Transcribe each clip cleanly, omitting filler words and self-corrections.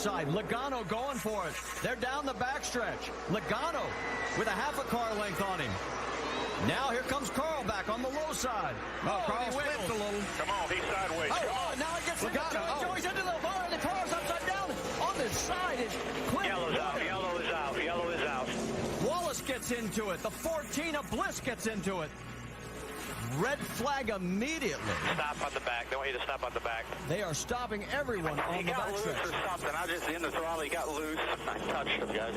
Side, Logano going for it. They're down the backstretch. Logano with a half a car length on him. Now here comes Carl back on the low side. Oh, Carl slipped a little. Come on, he's sideways. Oh, now he gets Logano. Joey's into the bar, and the car's upside down. On the side is Clint. Yellow's out, yellow is out, yellow is out. Wallace gets into it. The 14 of Bliss gets into it. Red flag immediately. Stop on the back. They want you to stop on the back. They are stopping everyone on the backstretch. He got loose or something. I just in the throttle. He got loose. I touched him, guys.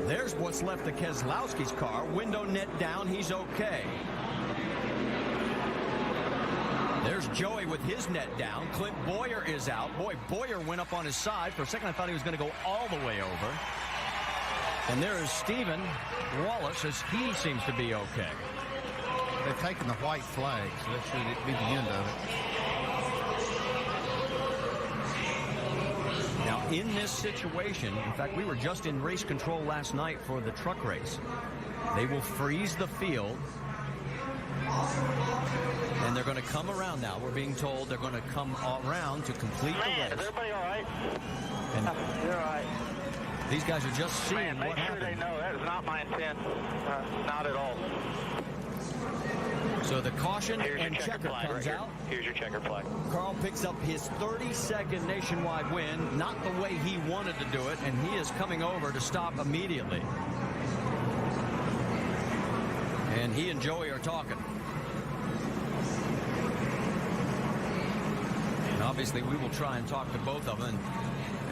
There's what's left of Keselowski's car. Window net down. He's okay. There's Joey with his net down. Clint Boyer is out. Boy, Boyer went up on his side. For a second, I thought he was going to go all the way over. And there is Stephen Wallace as he seems to be okay. They've taken the white flag, so that should be the end of it. Now, in this situation, in fact, we were just in race control last night for the truck race. They will freeze the field. And they're going to come around now. We're being told they're going to come around to complete the race. Is everybody all right? And you're all right. These guys are just seeing what happened. Make sure they know that is not my intent. Not at all. So the caution and checker comes out. Here's your checker flag. Carl picks up his 32nd nationwide win, not the way he wanted to do it, and he is coming over to stop immediately. And he and Joey are talking. And obviously, we will try and talk to both of them.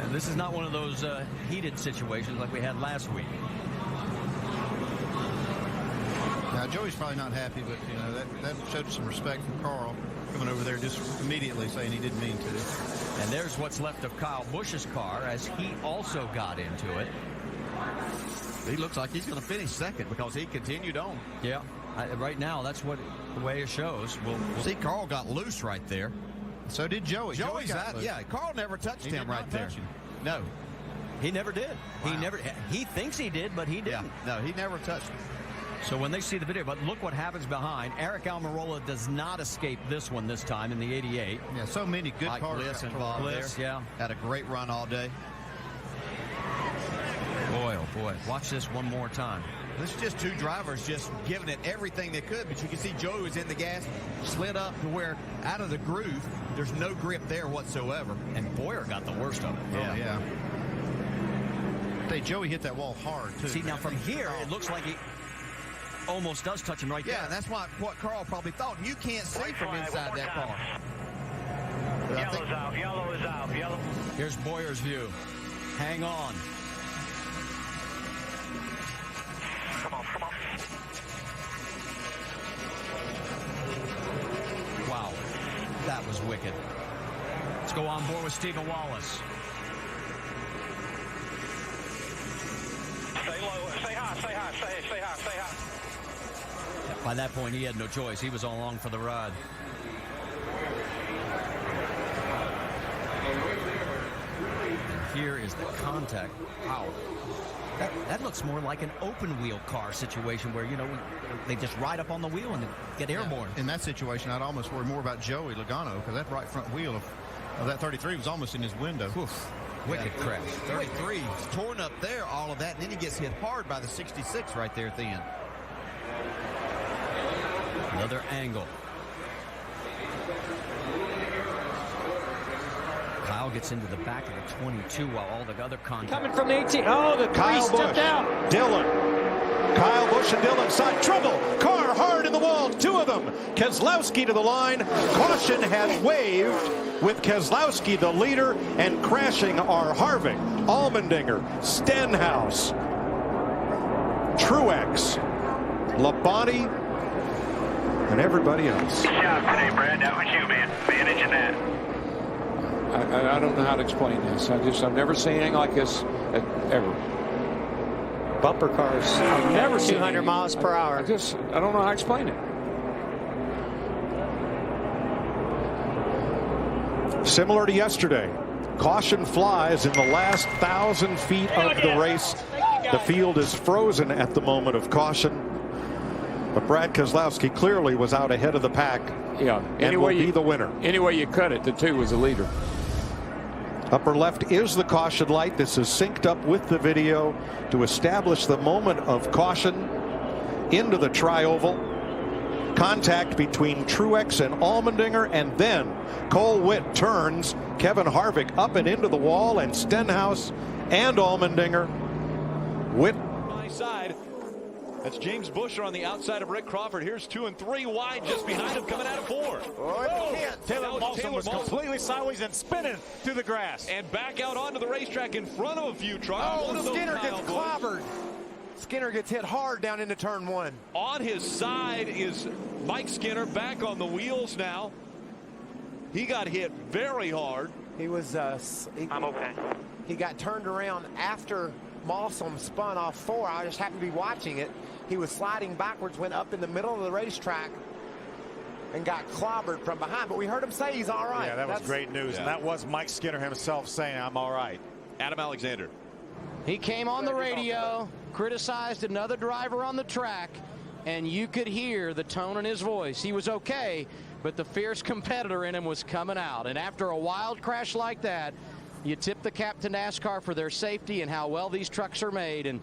And this is not one of those heated situations like we had last week. Now, Joey's probably not happy, but, you know, that showed some respect from Carl coming over there just immediately saying he didn't mean to. And there's what's left of Kyle Busch's car as he also got into it. He looks like he's going to finish second because he continued on. Yeah, right now, that's what the way it shows. We'll see, Carl got loose right there. So did Joey. Joey's out. Yeah, Carl never touched him right there. No. He never did. Wow. He thinks he did, but he didn't. Yeah, no, he never touched him. So when they see the video, but look what happens behind. Eric Almirola does not escape this one this time in the 88. Yeah, so many good cars involved there. Yeah. Had a great run all day. Boy, oh boy. Watch this one more time. This is just two drivers just giving it everything they could, but you can see Joey was in the gas, slid up to where out of the groove, there's no grip there whatsoever. And Boyer got the worst of it. Yeah. Oh, yeah. Hey, Joey hit that wall hard, too. See, now from here, it looks like he almost does touch him right there. Yeah, and that's what Carl probably thought. You can't see from inside that car. Yellow's out, yellow is out, yellow. Here's Boyer's view. Hang on. Come on, come on. Wow, that was wicked. Let's go on board with Stephen Wallace. Stay low, stay high, stay high, stay high, stay high. By that point, he had no choice. He was all along for the ride. Here is the contact. Wow. That looks more like an open wheel car situation where, you know, they just ride up on the wheel and get airborne. In that situation, I'd almost worry more about Joey Logano because that right front wheel of that 33 was almost in his window. Oof. Wicked crash. 33 is torn up there, all of that, and then he gets hit hard by the 66 right there at the end. Another angle. Kyle gets into the back of the 22 while all the other contact. Coming from the 18. Oh, the Kyle stepped out. Dillon. Kyle Busch and Dillon side trouble. Car hard in the wall. Two of them. Keselowski to the line. Caution has waved with Keselowski the leader, and crashing are Harvick, Allmendinger, Stenhouse, Truex, Labonte, and everybody else. Good job today, Brad. That was you, man. Managing that. I don't know how to explain this. I've never seen anything like this ever. Bumper cars. I've never 200 miles per hour. I don't know how to explain it. Similar to yesterday, caution flies in the last 1,000 feet of the race. The field is frozen at the moment of caution. But Brad Keselowski clearly was out ahead of the pack. Yeah, and will be the winner. Any way you cut it, the two was the leader. Upper left is the caution light. This is synced up with the video to establish the moment of caution into the tri-oval. Contact between Truex and Allmendinger, and then Cole Whitt turns Kevin Harvick up and into the wall, and Stenhouse and Allmendinger. Whitt. My side. That's James Buescher on the outside of Rick Crawford. Here's 2 and 3 wide just behind him, coming out of 4. Taylor Malson was completely sideways and spinning through the grass. And back out onto the racetrack in front of a few trucks. Skinner gets clobbered. Skinner gets hit hard down into turn 1. On his side is Mike Skinner, back on the wheels now. He got hit very hard. He was, I'm okay. He got turned around after Malson spun off 4. I just happened to be watching it. He was sliding backwards, went up in the middle of the racetrack, and got clobbered from behind. But we heard him say he's all right. Yeah, that was great news. Yeah. And that was Mike Skinner himself saying, I'm all right. Adam Alexander. He came on the radio, criticized another driver on the track, and you could hear the tone in his voice. He was okay, but the fierce competitor in him was coming out. And after a wild crash like that, you tip the cap to NASCAR for their safety and how well these trucks are made. And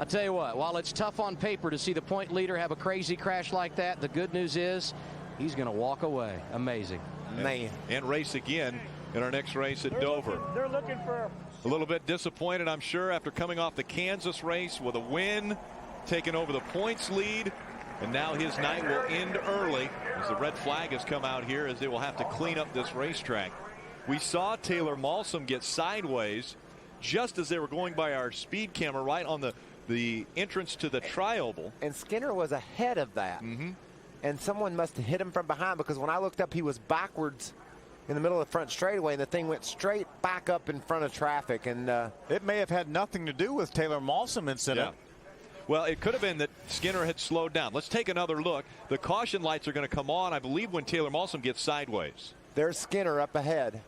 I tell you what, while it's tough on paper to see the point leader have a crazy crash like that, the good news is he's going to walk away. Amazing. Man. And race again in our next race at Dover. They're looking for a little bit disappointed, I'm sure, after coming off the Kansas race with a win, taking over the points lead. And now his night will end early as the red flag has come out here, as they will have to clean up this racetrack. We saw Taylor Malson get sideways just as they were going by our speed camera right on the entrance to the tri-oval. And Skinner was ahead of that. And someone must have hit him from behind, because when I looked up, he was backwards in the middle of the front straightaway, and the thing went straight back up in front of traffic. And it may have had nothing to do with Taylor Malson incident. Yeah. Well, it could have been that Skinner had slowed down. Let's take another look. The caution lights are going to come on, I believe, when Taylor Malson gets sideways. There's Skinner up ahead.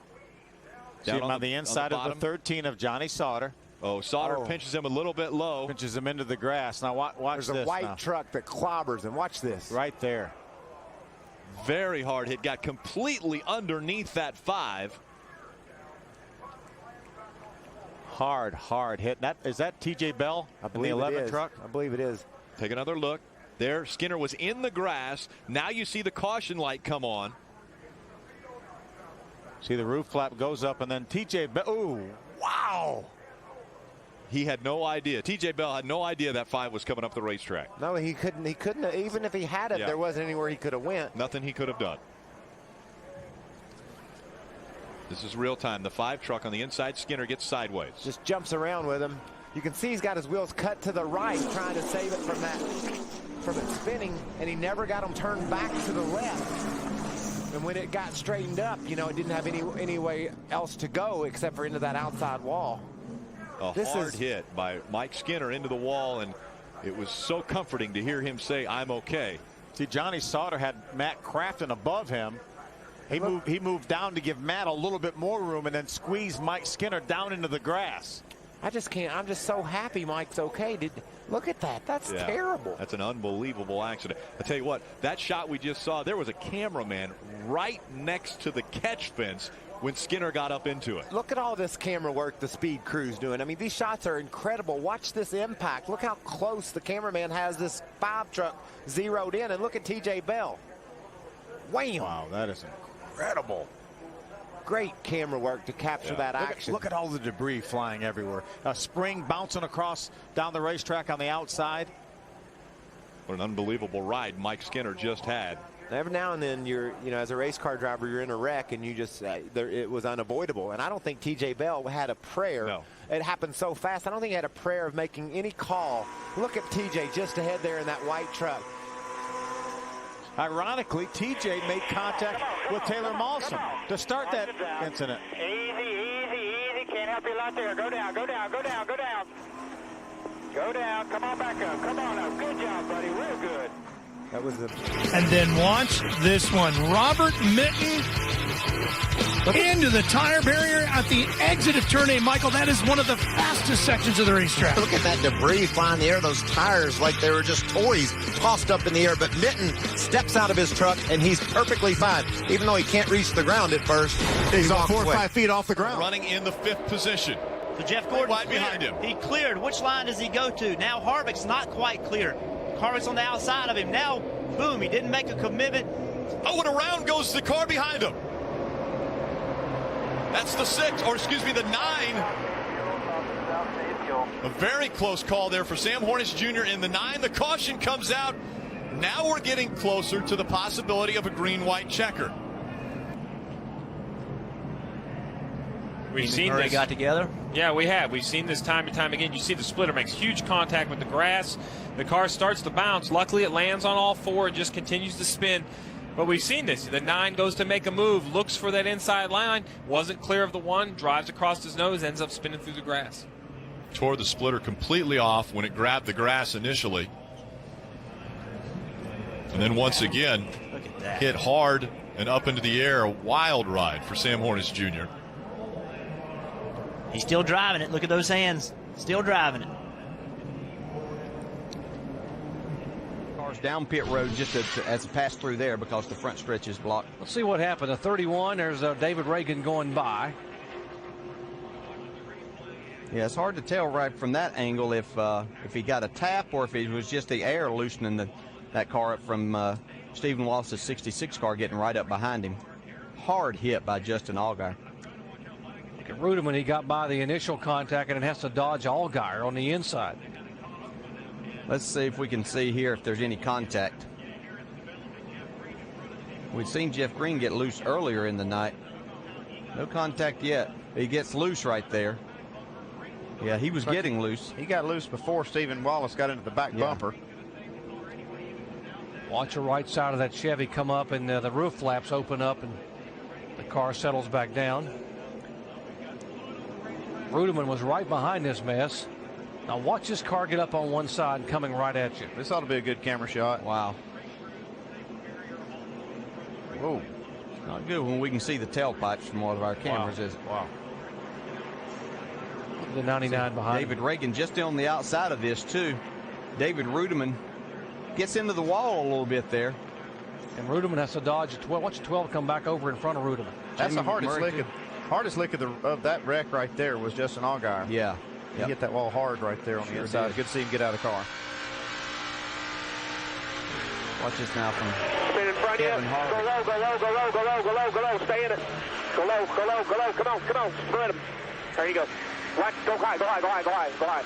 See him on the inside of the 13 of Johnny Sauter. Oh, Sauter pinches him a little bit low. Pinches him into the grass. Now watch this. There's a white truck that clobbers him. Watch this. Right there. Very hard hit. Got completely underneath that 5. Hard hit. Is that TJ Bell in the 11 truck? I believe it is. Take another look. There, Skinner was in the grass. Now you see the caution light come on. See the roof flap goes up, and then TJ Bell. Ooh, wow. He had no idea. TJ Bell had no idea that 5 was coming up the racetrack. No, he couldn't. He couldn't. Even if he had it, there wasn't anywhere he could have went. Nothing he could have done. This is real time. The 5 truck on the inside. Skinner gets sideways. Just jumps around with him. You can see he's got his wheels cut to the right, trying to save it from it spinning, and he never got them turned back to the left. And when it got straightened up, you know, it didn't have any way else to go except for into that outside wall. A hard hit by Mike Skinner into the wall, and it was so comforting to hear him say, I'm okay. See, Johnny Sauter had Matt Crafton above him. He moved down to give Matt a little bit more room, and then squeezed Mike Skinner down into the grass. I just can't. I'm just so happy Mike's okay. Look at that. That's terrible. That's an unbelievable accident. I tell you what, that shot we just saw, there was a cameraman right next to the catch fence when Skinner got up into it. Look at all this camera work the speed crew's doing. I mean, these shots are incredible. Watch this impact. Look how close the cameraman has this 5 truck zeroed in, and look at TJ Bell. Wham! Wow, that is incredible. Great camera work to capture that action. Look at all the debris flying everywhere. A spring bouncing across down the racetrack on the outside. What an unbelievable ride Mike Skinner just had. Every now and then, as a race car driver, you're in a wreck, and you just it was unavoidable. And I don't think TJ Bell had a prayer. No. It happened so fast. I don't think he had a prayer of making any call. Look at TJ just ahead there in that white truck. Ironically, TJ made contact with Taylor Malson to start that incident. Easy. Can't help you a lot there. Go down. Go down. Come on back up. Come on up. Good job, buddy. Real good. That was And then watch this one. Robert Mitten into the tire barrier at the exit of turn 8. Michael, that is one of the fastest sections of the racetrack. Look at that debris flying in the air. Those tires like they were just toys tossed up in the air. But Mitten steps out of his truck, and he's perfectly fine. Even though he can't reach the ground at first. He's off 4 or 5 feet off the ground. Running in the 5th position. So Jeff Gordon right behind him. He cleared. Which line does he go to? Now Harvick's not quite clear. Harvick's on the outside of him. Now, boom, he didn't make a commitment. Oh, and around goes the car behind him. That's the 6, or excuse me, the 9. A very close call there for Sam Hornish Jr. in the 9. The caution comes out. Now we're getting closer to the possibility of a green-white checker. We've seen they this. got together. Yeah, we have. We've seen this time and time again. You see the splitter makes huge contact with the grass. The car starts to bounce. Luckily, it lands on all 4 and just continues to spin. But we've seen this. The 9 goes to make a move, looks for that inside line, wasn't clear of the 1, drives across his nose, ends up spinning through the grass. Tore the splitter completely off when it grabbed the grass initially. And then once again, hit hard and up into the air. A wild ride for Sam Hornish Jr. He's still driving it. Look at those hands. Still driving it. Cars down pit road just as a pass through there because the front stretch is blocked. Let's see what happened. A 31. There's David Reagan going by. Yeah, it's hard to tell right from that angle if he got a tap or if it was just the air loosening that car up from Stephen Wallace's 66 car getting right up behind him. Hard hit by Justin Allgaier. Look at Rudeman. He got by the initial contact and it has to dodge Allgaier on the inside. Let's see if we can see here if there's any contact. We'd seen Jeff Green get loose earlier in the night. No contact yet. He gets loose right there. Yeah, he was getting loose. He got loose before Stephen Wallace got into the back bumper. Watch the right side of that Chevy come up and the roof flaps open up and the car settles back down. Rudeman was right behind this mess. Now watch this car get up on one side coming right at you. This ought to be a good camera shot. Wow. Whoa. Not good when we can see the tailpipes from one of our cameras. Wow. The 99 behind David Reagan just on the outside of this too. David Rudeman gets into the wall a little bit there. And Rudeman has to dodge a 12. Watch 12 come back over in front of Rudeman. That's the hardest lick of that wreck right there was Justin Allgaier. Yeah. He hit that wall hard right there on the inside. Did. Good to see him get out of the car. Watch this now from Spin in front of you. Go low, go low, go low, go low, go low, go low. Stay in it. Go low, go low, go low. Come on, come on. Spread him. There you go. Right, go high, go high, go high, go high, go high.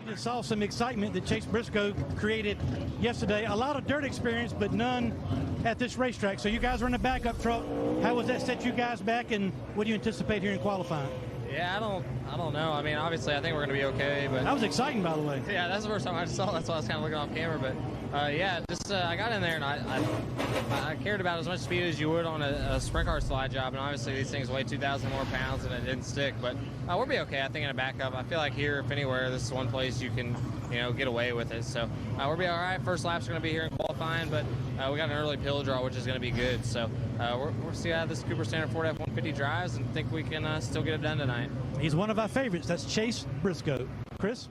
Just saw some excitement that Chase Briscoe created yesterday. A lot of dirt experience, but none at this racetrack. So you guys were in a backup truck. How was that set you guys back, and what do you anticipate here in qualifying? Yeah, I don't know. I mean, obviously, I think we're going to be okay. But that was exciting, by the way. Yeah, that's the first time I saw. That's why I was kind of looking off camera. But yeah, just I got in there and I cared about as much speed as you would on a sprint car slide job. And obviously, these things weigh 2,000 more pounds, and it didn't stick. But we'll be okay. I think in a backup, I feel like here, if anywhere, this is one place you can, get away with it. So we'll be all right. First lap's going to be here in qualifying, but we got an early pill draw, which is going to be good. So we'll see how this Cooper Standard Ford F-150 drives, and think we can still get it done tonight. He's one of our favorites. That's Chase Briscoe. Chris?